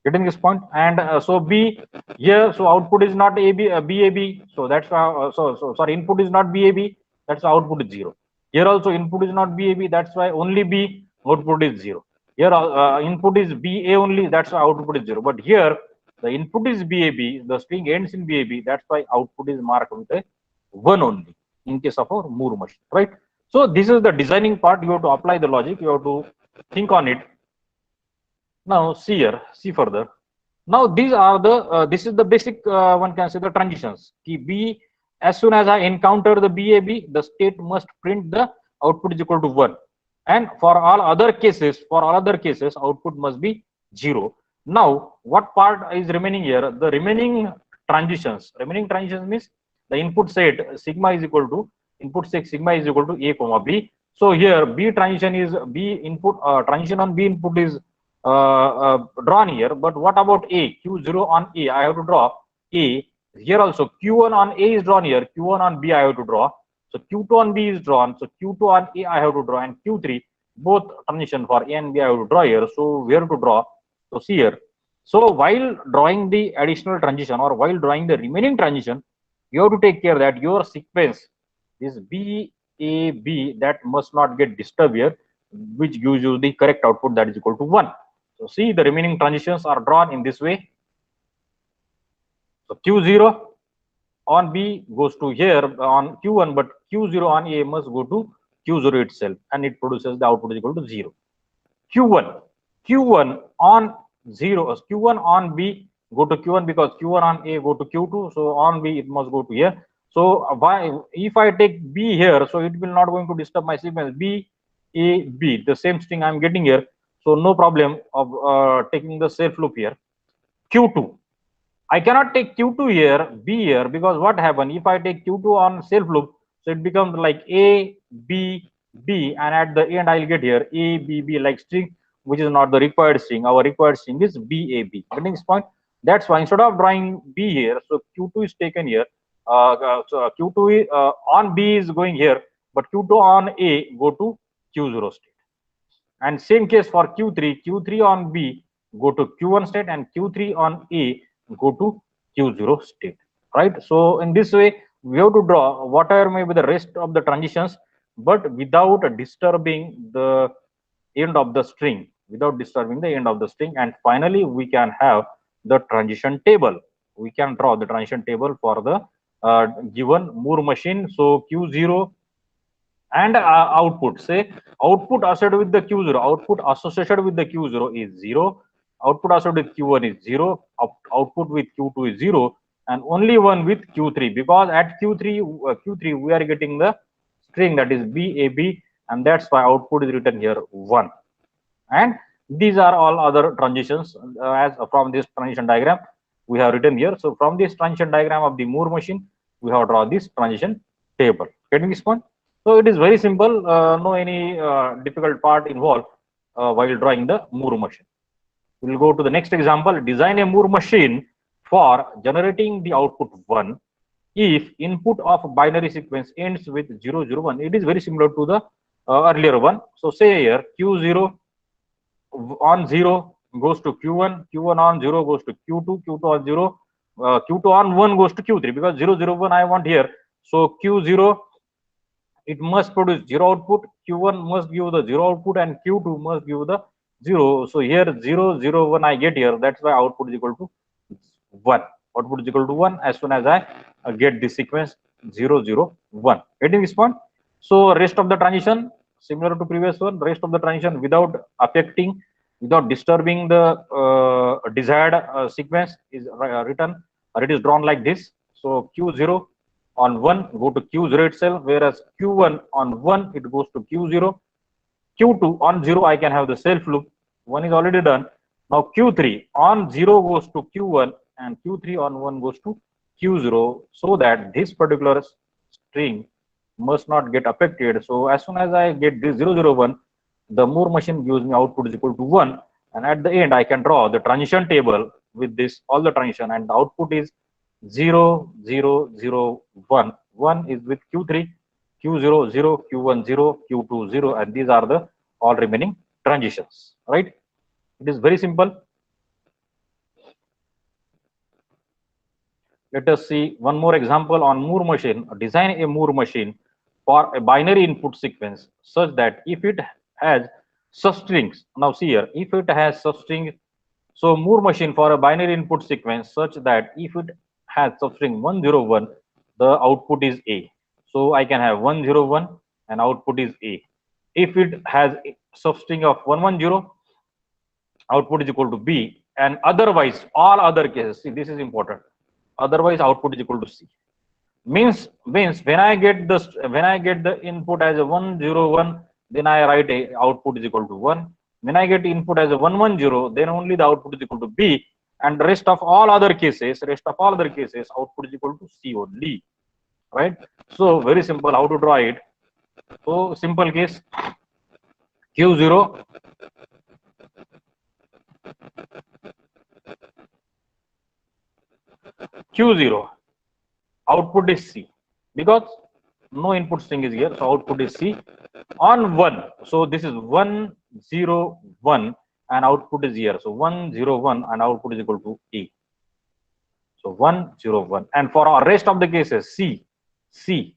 Getting this point? And so B here, so output is not BAB, so that's why sorry, input is not BAB, that's why output is 0. Here also input is not BAB, that's why only B, output is 0. Here input is BA only, that's why output is 0. But here the input is BAB, the string ends in BAB, that's why output is marked with a 1 only in case of our Moore machine, right? So this is the designing part. You have to apply the logic, you have to think on it. Now see further. Now these are the this is the basic one can say the transitions. B, as soon as I encounter the BAB, the state must print the output is equal to 1, and for all other cases, output must be 0. Now what part is remaining here? The remaining transitions means the input set sigma is equal to A comma B. So here B transition is B input, transition on B input is drawn here. But what about A? Q0 on A, I have to draw A. Here also Q1 on A is drawn here, Q1 on B I have to draw. So Q2 on B is drawn, so Q2 on A I have to draw, and Q3, both transition for A and B I have to draw here. So where to draw? So see here. So while drawing the additional transition or while drawing the remaining transition, you have to take care that your sequence is B, A, B, that must not get disturbed here, which gives you the correct output that is equal to 1. So see, the remaining transitions are drawn in this way. So Q0 on B goes to here on Q1, but Q0 on A must go to Q0 itself, and it produces the output is equal to 0. Q1 on 0, Q1 on B go to Q1 because Q1 on A go to Q2, so on B it must go to here. So if I take B here, so it will not going to disturb my sequence B, A, B, the same string I'm getting here. So no problem of taking the self loop here. Q2, I cannot take Q2 here, B here, because what happened if I take Q2 on self loop, so it becomes like A, B, B, and at the end I'll get here A, B, B like string, which is not the required string. Our required string is B, A, B. Getting this point? That's why instead of drawing B here, so Q2 is taken here. So Q2 on B is going here, but Q2 on A go to Q0 state. And same case for Q3, Q3 on B go to Q1 state, and Q3 on A go to Q0 state, right? So in this way, we have to draw whatever may be the rest of the transitions, but without disturbing the end of the string, and finally we can have the transition table. We can draw the transition table for the given Moore machine. So Q0 and output, say output associated with the Q0, output associated with the Q0 is 0, output associated with Q1 is 0, output with Q2 is 0, and only one with Q3, because at Q3 we are getting the string that is BAB, and that's why output is written here 1. And these are all other transitions as from this transition diagram we have written here. So from this transition diagram of the Moore machine, we have drawn this transition table. Getting this point? So it is very simple, no any difficult part involved while drawing the Moore machine. We will go to the next example. Design a Moore machine for generating the output 1 if input of binary sequence ends with 0, 0, 1. It is very similar to the earlier one. So say here Q0 on 0 goes to Q1, Q1 on 0 goes to Q2, Q2 on 0, Q2 on 1 goes to Q3, because 0, 0, 1 I want here. So Q0, it must produce 0 output, Q1 must give the 0 output, and Q2 must give the 0. So here 0, 0, 1 I get here. That's why output is equal to 1. Output is equal to 1 as soon as I get the sequence 0, 0, 1. Getting this point? So rest of the transition similar to previous one, rest of the transition without affecting, without disturbing the desired sequence is written, or it is drawn like this. So Q0 on 1 go to Q0 itself, whereas Q1 on 1 it goes to Q0. Q2 on 0 I can have the self loop. 1 is already done. Now Q3 on 0 goes to Q1, and Q3 on 1 goes to Q0, so that this particular string must not get affected. So as soon as I get this 0, 0, 1, the Moore machine gives me output is equal to 1, and at the end I can draw the transition table with this all the transition, and the output is 0, 0, 0, 1. 1 is with Q3, Q0, 0, Q1, 0, Q2, 0, and these are the all remaining transitions, right? It is very simple. Let us see one more example on Moore machine. Design a Moore machine for a binary input sequence such that if it has substrings, now see here, if it has substring, so Moore machine for a binary input sequence such that if it has substring 101, the output is A. So I can have 101 and output is A. If it has substring of 110, output is equal to B, and otherwise all other cases, see this is important, otherwise output is equal to C. Means when I get the input as a 101, then I write a output is equal to 1. When I get input as a 110, then only the output is equal to B, and the rest of all other cases output is equal to C only, right? So very simple how to draw it. So simple case, Q0, Q0, output is C, because no input string is here, so output is C on 1. So this is 1, 0, 1, and output is here. So 1, 0, 1, and output is equal to A. So 1, 0, 1. And for our rest of the cases, C, C,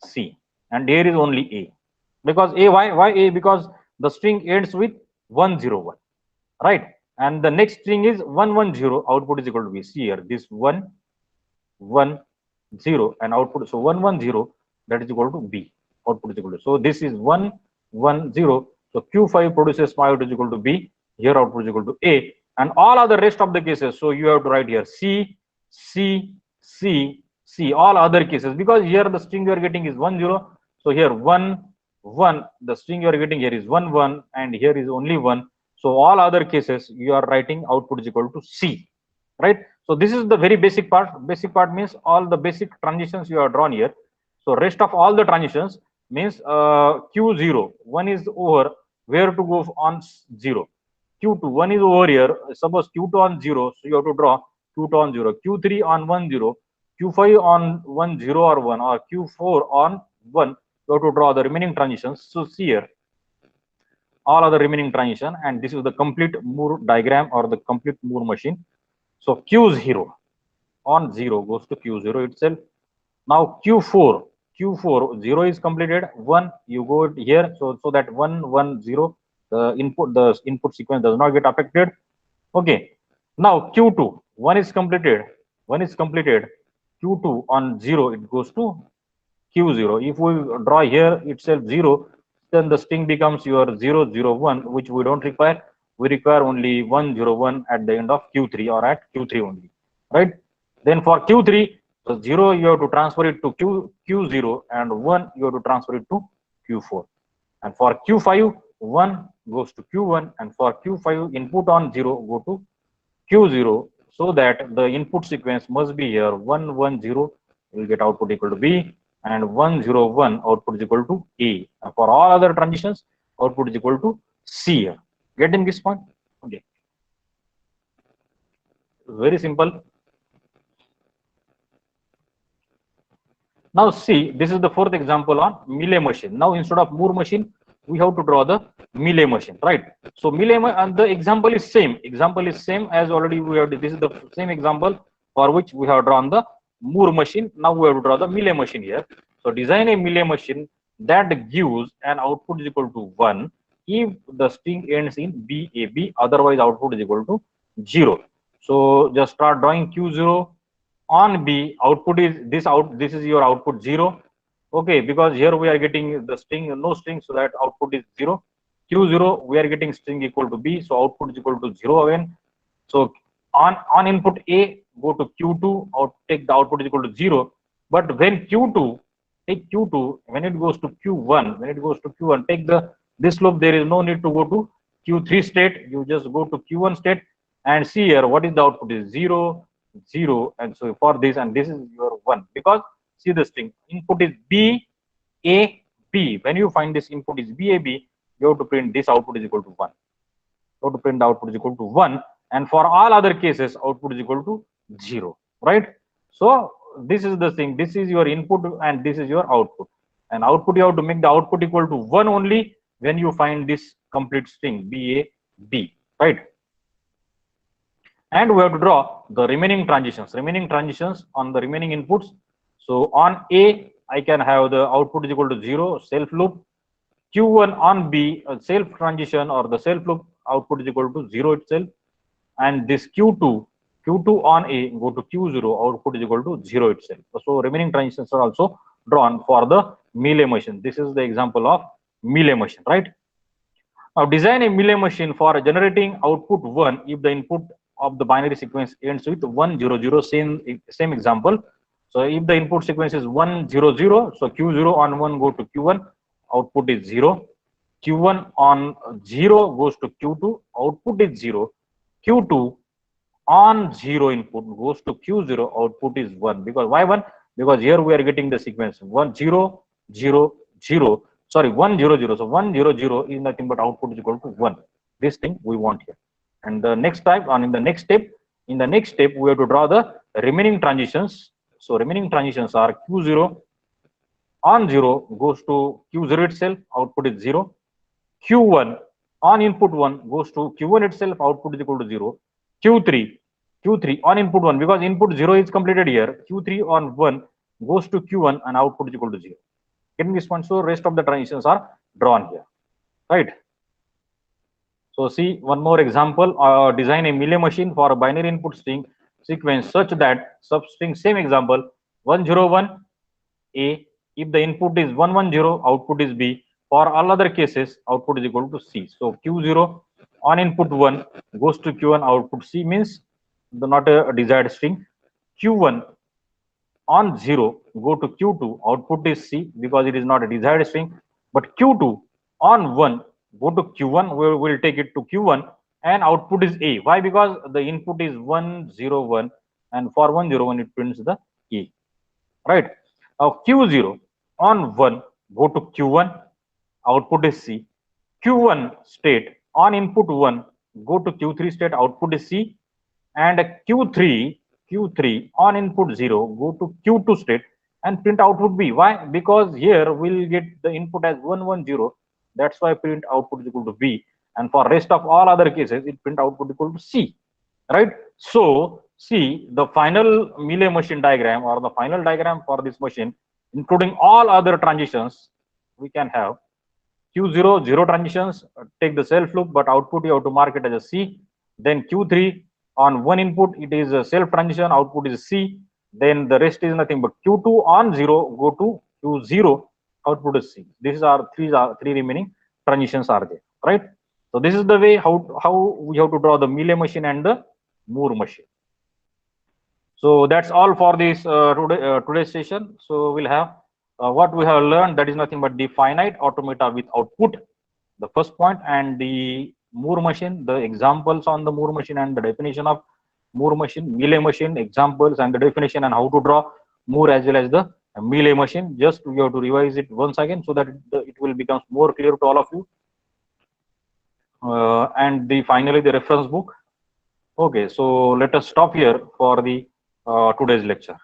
C. And here is only A. Because A, why A? Because the string ends with 1, 0, 1. Right? And the next string is 1, 1, 0. Output is equal to B. See here, this 1, 1, 0, and output. So 1, 1, 0, that is equal to B. Output is equal to. So this is 1, 1, 0. So Q5 produces 5 is equal to B. Here output is equal to A. And all other rest of the cases, so you have to write here C, C, C, C, all other cases, because here the string you are getting is 1, 0. So here 1, 1, the string you are getting here is 1, 1, and here is only 1. So all other cases you are writing output is equal to C, right? So this is the very basic part. Basic part means all the basic transitions you have drawn here. So rest of all the transitions means Q0, 1 is over, where to go on 0. Q2, 1 is over here, suppose Q2 on 0, so you have to draw Q2 on 0, Q3 on 1, 0, Q5 on 1, 0 or 1, or Q4 on 1, you have to draw the remaining transitions. So see here, all other remaining transition, and this is the complete Moore diagram or the complete Moore machine. So Q0 on 0 goes to Q0 itself. Now Q4, 0 is completed, 1 you go here, so that 1, 1, 0, the input sequence does not get affected. Okay, now Q2, 1 is completed, Q2 on 0 it goes to Q0. If we draw here itself 0, then the string becomes your 0, 0, 1, which we don't require. We require only 1, 0, 1 at the end of Q3 or at Q3 only, right? Then for Q3, so 0 you have to transfer it to Q0, and 1 you have to transfer it to Q4. And for Q5, 1 goes to Q1, and for Q5 input on 0 go to Q0, so that the input sequence must be here 1, 1, 0, you will get output equal to B, and 1, 0, 1 output is equal to A. And for all other transitions, output is equal to C here. Getting this point? Okay. Very simple. Now see, this is the fourth example on Mealy machine. Now instead of Moore machine, we have to draw the Mealy machine, right? So Mealy, and the example is same. Example is same as already we have. This is the same example for which we have drawn the Moore machine. Now we have to draw the Mealy machine here. So design a Mealy machine that gives an output is equal to 1 if the string ends in BAB. Otherwise, output is equal to 0. So just start drawing Q0 on B. Output is this out. This is your output 0. Okay, because here we are getting the string, no string, so that output is 0. Q0 we are getting string equal to B, so output is equal to 0 again. So on input A, go to Q2, out take the output is equal to 0. But when Q2, take Q2, when it goes to Q1, take this loop, there is no need to go to Q3 state. You just go to Q1 state and see here what is the output is 0, 0, and so for this, and this is your 1, because see the string input is B A B. When you find this input is B A B, you have to print this output is equal to 1. You have to print the output is equal to 1, and for all other cases output is equal to 0, right? So this is the thing, this is your input and this is your output, and output you have to make the output equal to 1 only when you find this complete string B A B, right? And we have to draw the remaining transitions on the remaining inputs. So on A, I can have the output is equal to 0, self loop. Q1 on B, self transition or the self loop, output is equal to 0 itself. And this Q2 on A, go to Q0, output is equal to 0 itself. So remaining transitions are also drawn for the Mealy machine. This is the example of Mealy machine, right? Now design a Mealy machine for generating output 1 if the input of the binary sequence ends with 1, 0, 0. Same example. So if the input sequence is 1, 0, 0, so Q0 on 1 go to Q1, output is 0. Q1 on 0 goes to Q2, output is 0. Q2 on 0 input goes to Q0, output is 1. Because why 1? Because here we are getting the sequence 1, 0, 0, 0. sorry, 100. So 100 is nothing but output is equal to 1. This thing we want here. And the next type, and in the next step, we have to draw the remaining transitions. So remaining transitions are Q0 on 0 goes to Q0 itself, output is 0. Q1 on input 1 goes to Q1 itself, output is equal to 0. Q3 on input 1, because input 0 is completed here, Q3 on 1 goes to Q1 and output is equal to 0. Getting this one, so rest of the transitions are drawn here, right? So see one more example. Design a Mealy machine for a binary input string sequence such that substring, same example, 101 A. If the input is 110, output is B. For all other cases, output is equal to C. So Q0 on input 1 goes to Q1, output C, means the not a desired string. Q1 on 0 go to Q2, output is C because it is not a desired string. But Q2 on 1 go to Q1, we will take it to Q1 and output is A. Why? Because the input is 101 and for 101 it prints the A, right? Now Q0 on 1 go to Q1, output is C. Q1 state on input 1 go to Q3 state, output is C. And Q3 on input 0 go to Q2 state and print output B. Why? Because here we'll get the input as 110. That's why print output is equal to B. And for rest of all other cases, it print output equal to C, right? So see the final Mealy machine diagram, or the final diagram for this machine, including all other transitions, we can have Q0, 0 transitions, take the self loop, but output you have to mark it as a C. Then Q3 on 1 input, it is a self transition, output is C. Then the rest is nothing but Q2 on 0 go to Q0, output is C. These are three remaining transitions are there, right? So this is the way how we have to draw the Mealy machine and the Moore machine. So that's all for this today's session. So we'll have what we have learned, that is nothing but the finite automata with output, the first point, and the Moore machine, the examples on the Moore machine and the definition of Moore machine, Mealy machine, examples and the definition, and how to draw Moore as well as the Mealy machine. Just we have to revise it once again so that it will become more clear to all of you. And finally the reference book. Okay, so let us stop here for the today's lecture.